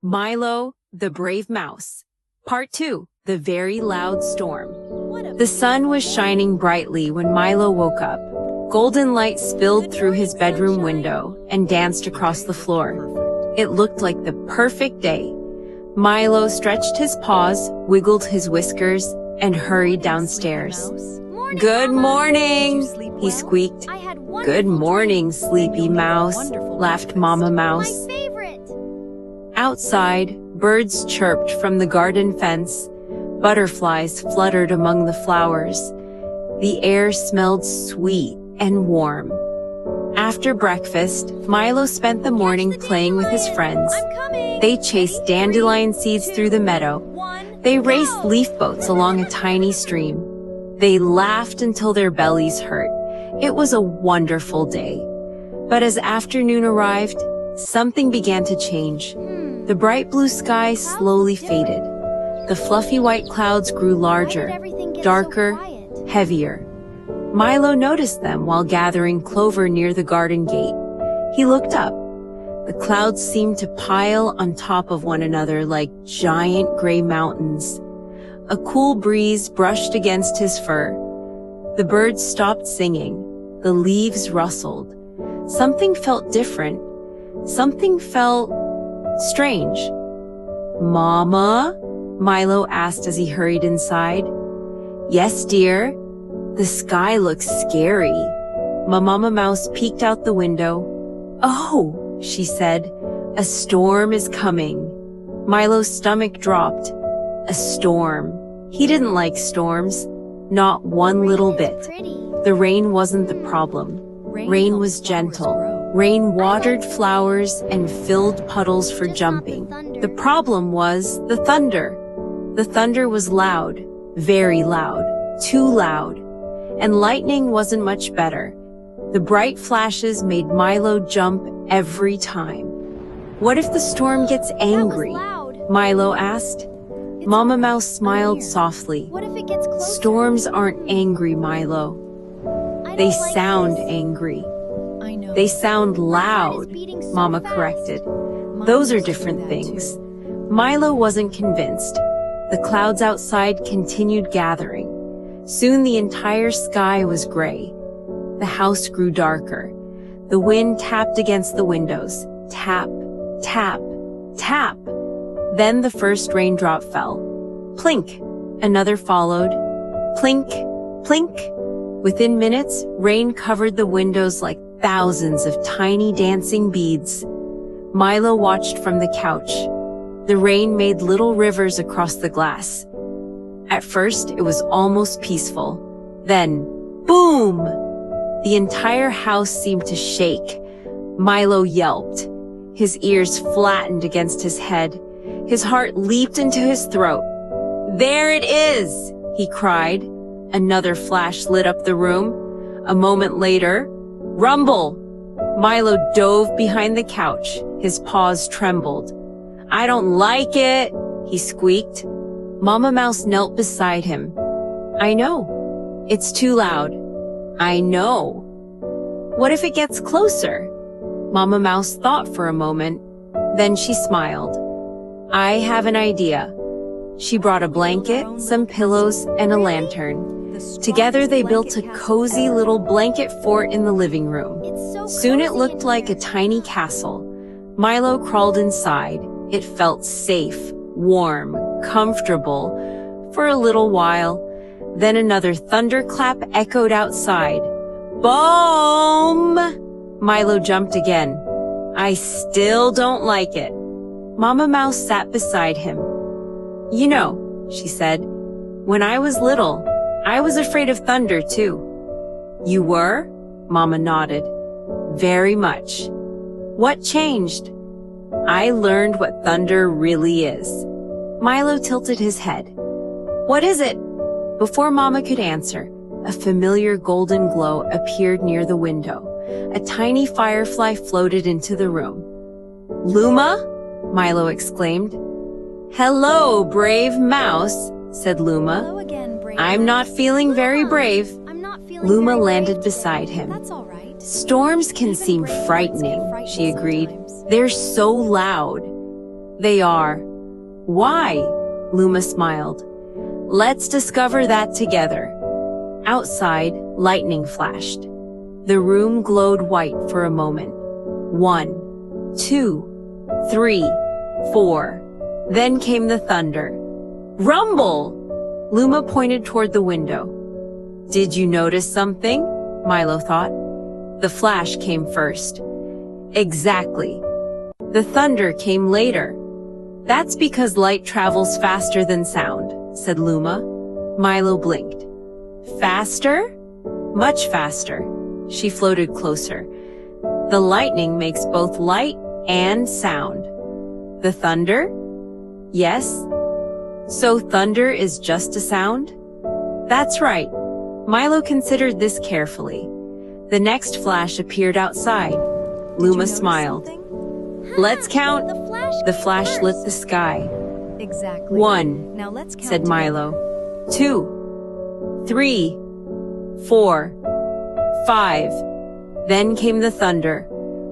Milo the Brave Mouse. Part 2. The Very Loud Storm. The sun was shining brightly when Milo woke up. Golden light spilled through his bedroom window and danced across the floor. It looked like the perfect day. Milo stretched his paws, wiggled his whiskers, and hurried downstairs. "Good morning," he squeaked. "Good morning, sleepy mouse," laughed Mama Mouse. Outside, birds chirped from the garden fence. Butterflies fluttered among the flowers. The air smelled sweet and warm. After breakfast, Milo spent the morning playing with his friends. They chased dandelion seeds through the meadow. They raced leaf boats along a tiny stream. They laughed until their bellies hurt. It was a wonderful day. But as afternoon arrived, something began to change. The bright blue sky slowly faded. The fluffy white clouds grew larger, darker, heavier. Milo noticed them while gathering clover near the garden gate. He looked up. The clouds seemed to pile on top of one another like giant gray mountains. A cool breeze brushed against his fur. The birds stopped singing. The leaves rustled. Something felt different. Something felt strange. "Mama?" Milo asked as he hurried inside. "Yes, dear." "The sky looks scary." Mama Mouse peeked out the window. "Oh," she said, "a storm is coming." Milo's stomach dropped. A storm. He didn't like storms. Not one little bit. The rain wasn't the problem. Rain was gentle. Rain watered flowers and filled puddles for jumping. The problem was the thunder. The thunder was loud, very loud, too loud. And lightning wasn't much better. The bright flashes made Milo jump every time. "What if the storm gets angry?" Milo asked. Mama Mouse smiled softly. "Storms aren't angry, Milo. They sound angry." "They sound loud," Mama corrected. "Those are different things." Milo wasn't convinced. The clouds outside continued gathering. Soon the entire sky was gray. The house grew darker. The wind tapped against the windows. Tap, tap, tap. Then the first raindrop fell. Plink. Another followed. Plink, plink. Within minutes, rain covered the windows like thousands of tiny dancing beads. Milo watched from the couch. The rain made little rivers across the glass. At first, it was almost peaceful. Then, boom! The entire house seemed to shake. Milo yelped. His ears flattened against his head. His heart leaped into his throat. "There it is!" he cried. Another flash lit up the room. A moment later, rumble! Milo dove behind the couch. His paws trembled. "I don't like it," he squeaked. Mama Mouse knelt beside him. "I know. It's too loud." "I know." "What if it gets closer?" Mama Mouse thought for a moment. Then she smiled. "I have an idea." She brought a blanket, some pillows, and a lantern. Together they built a cozy little blanket fort in the living room. Soon it looked like a tiny castle. Milo crawled inside. It felt safe, warm, comfortable for a little while. Then another thunderclap echoed outside. Boom! Milo jumped again. "I still don't like it." Mama Mouse sat beside him. "You know," she said, "when I was little, I was afraid of thunder too." "You were?" Mama nodded. "Very much." "What changed?" "I learned what thunder really is." Milo tilted his head. "What is it?" Before Mama could answer, a familiar golden glow appeared near the window. A tiny firefly floated into the room. "Luma?" Milo exclaimed. "Hello, brave mouse," said Luma. "I'm not feeling very brave." Luma landed beside him. "Storms can seem frightening," she agreed. "They're so loud." They are. Why? Luma smiled. Let's discover that together. Outside, lightning flashed. The room glowed white for a moment. 1, 2, 3, 4. Then came the thunder. Rumble! Luma pointed toward the window. Did you notice something? Milo thought. The flash came first. Exactly. The thunder came later. That's because light travels faster than sound, said Luma. Milo blinked. Faster? Much faster. She floated closer. The lightning makes both light and sound. The thunder? Yes. So thunder is just a sound? That's right. Milo considered this carefully. The next flash appeared outside. Luma smiled. Let's count. The flash lit the sky. Exactly. 1, Now let's count said Milo. 2, 3, 4, 5. Then came the thunder.